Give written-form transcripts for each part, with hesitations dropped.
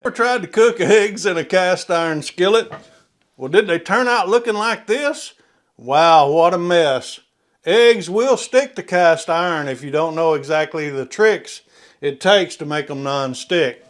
Ever tried to cook eggs in a cast iron skillet? Well, did they turn out looking like this? Wow, what a mess. Eggs will stick to cast iron if you don't know exactly the tricks it takes to make them non-stick.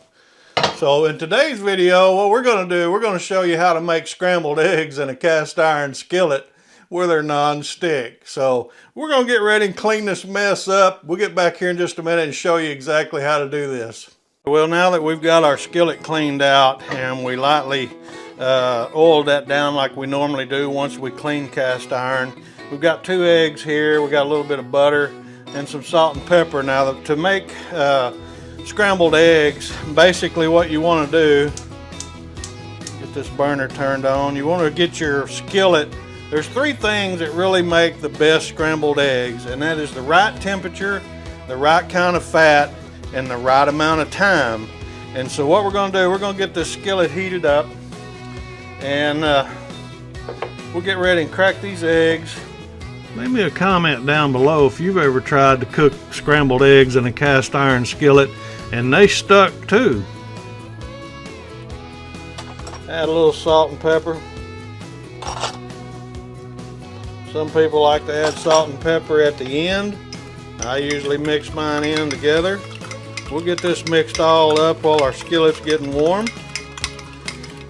So in today's video, what we're going to do, we're going to show you how to make scrambled eggs in a cast iron skillet where they're non-stick. So we're going to get ready and clean this mess up. We'll get back here in just a minute and show you exactly how to do this. Well, now that we've got our skillet cleaned out and we lightly oiled that down like we normally do once we clean cast iron, we've got 2 eggs here, we got a little bit of butter and some salt and pepper. Now to make scrambled eggs, basically what you want to do, get this burner turned on, you want to get your skillet. There's 3 things that really make the best scrambled eggs, and that is the right temperature, the right kind of fat, and the right amount of time. And so what we're going to do, we're going to get this skillet heated up and we'll get ready and crack these eggs. Leave me a comment down below if you've ever tried to cook scrambled eggs in a cast iron skillet and they stuck too. Add a little salt and pepper. Some people like to add salt and pepper at the end. I usually mix mine in together. We'll get this mixed all up while our skillet's getting warm.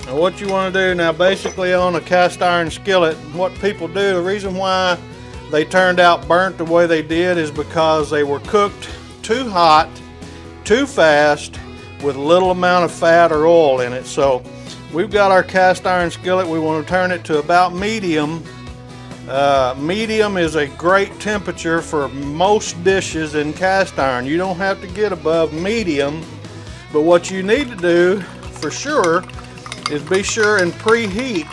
Now what you want to do now, basically on a cast iron skillet, what people do, the reason why they turned out burnt the way they did is because they were cooked too hot, too fast, with little amount of fat or oil in it. So we've got our cast iron skillet, we want to turn it to about medium. Medium is a great temperature for most dishes in cast iron. You don't have to get above medium, but what you need to do for sure is be sure and preheat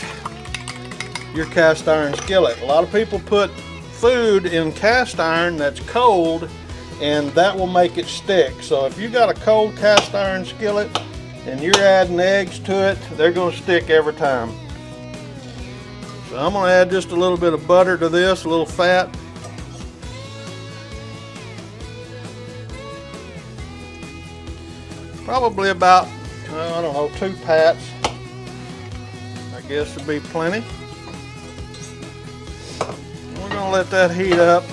your cast iron skillet. A lot of people put food in cast iron that's cold and that will make it stick. So if you got a cold cast iron skillet and you're adding eggs to it, they're going to stick every time. So I'm going to add just a little bit of butter to this, a little fat. Probably about, I don't know, 2 pats. I guess would be plenty. We're going to let that heat up.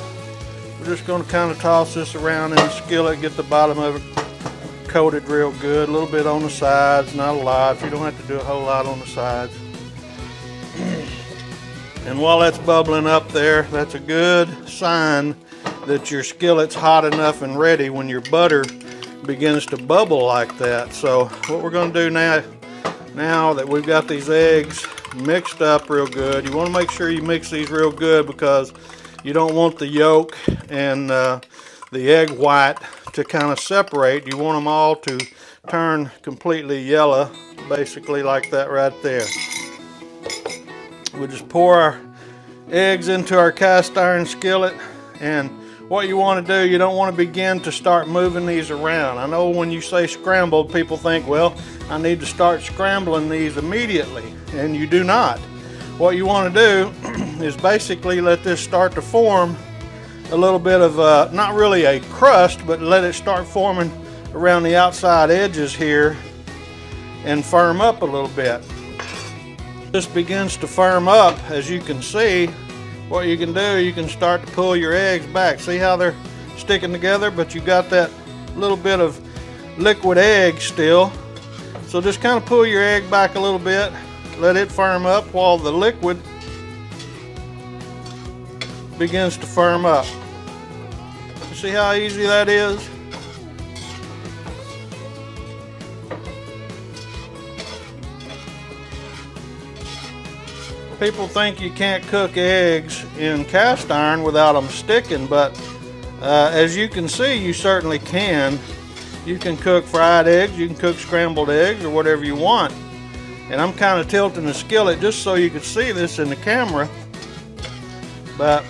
We're just going to kind of toss this around in the skillet, get the bottom of it coated real good. A little bit on the sides, not a lot. You don't have to do a whole lot on the sides. And while that's bubbling up there, that's a good sign that your skillet's hot enough and ready when your butter begins to bubble like that. So what we're going to do now that we've got these eggs mixed up real good, you want to make sure you mix these real good because you don't want the yolk and the egg white to kind of separate. You want them all to turn completely yellow, basically like that right there. We'll just pour our eggs into our cast iron skillet, and what you want to do, you don't want to begin to start moving these around. I know when you say scrambled, people think, well, I need to start scrambling these immediately, and you do not. What you want to do is basically let this start to form a little bit of, not really a crust, but let it start forming around the outside edges here and firm up a little bit. This begins to firm up, as you can see, what you can do, you can start to pull your eggs back. See how they're sticking together, but you got that little bit of liquid egg still. So just kind of pull your egg back a little bit, let it firm up while the liquid begins to firm up. You see how easy that is? People think you can't cook eggs in cast iron without them sticking, but as you can see, you certainly can. You can cook fried eggs, you can cook scrambled eggs, or whatever you want. And I'm kind of tilting the skillet just so you can see this in the camera. But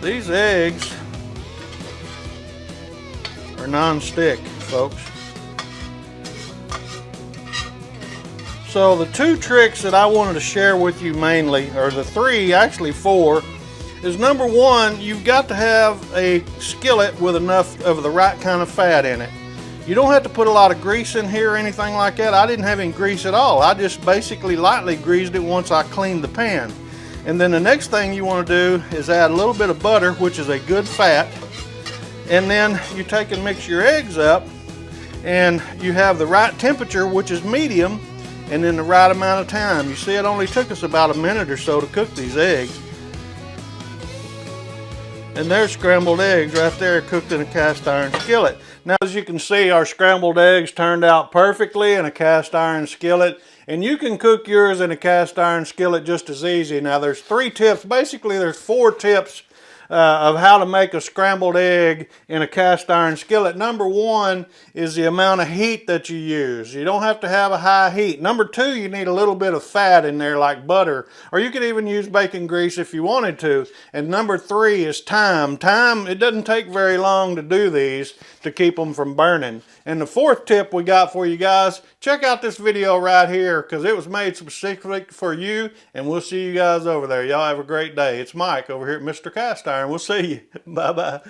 these eggs are non-stick, folks. So the 2 tricks that I wanted to share with you mainly, or the 3, actually 4, is number 1, you've got to have a skillet with enough of the right kind of fat in it. You don't have to put a lot of grease in here or anything like that. I didn't have any grease at all. I just basically lightly greased it once I cleaned the pan. And then the next thing you want to do is add a little bit of butter, which is a good fat. And then you take and mix your eggs up, and you have the right temperature, which is medium, and then the right amount of time. You see, it only took us about a minute or so to cook these eggs. And there's scrambled eggs right there, cooked in a cast iron skillet. Now, as you can see, our scrambled eggs turned out perfectly in a cast iron skillet, and you can cook yours in a cast iron skillet just as easy. Now, there's 3 tips. Basically, there's 4 tips of how to make a scrambled egg in a cast iron skillet. Number 1 is the amount of heat that you use. You don't have to have a high heat. Number 2, you need a little bit of fat in there like butter, or you could even use bacon grease if you wanted to. And number 3 is time. It doesn't take very long to do these to keep them from burning. And the 4th tip we got for you guys, check out this video right here because it was made specifically for you, and we'll see you guys over there. Y'all have a great day. It's Mike over here at Mr. Cast Iron. We'll see you. Bye-bye.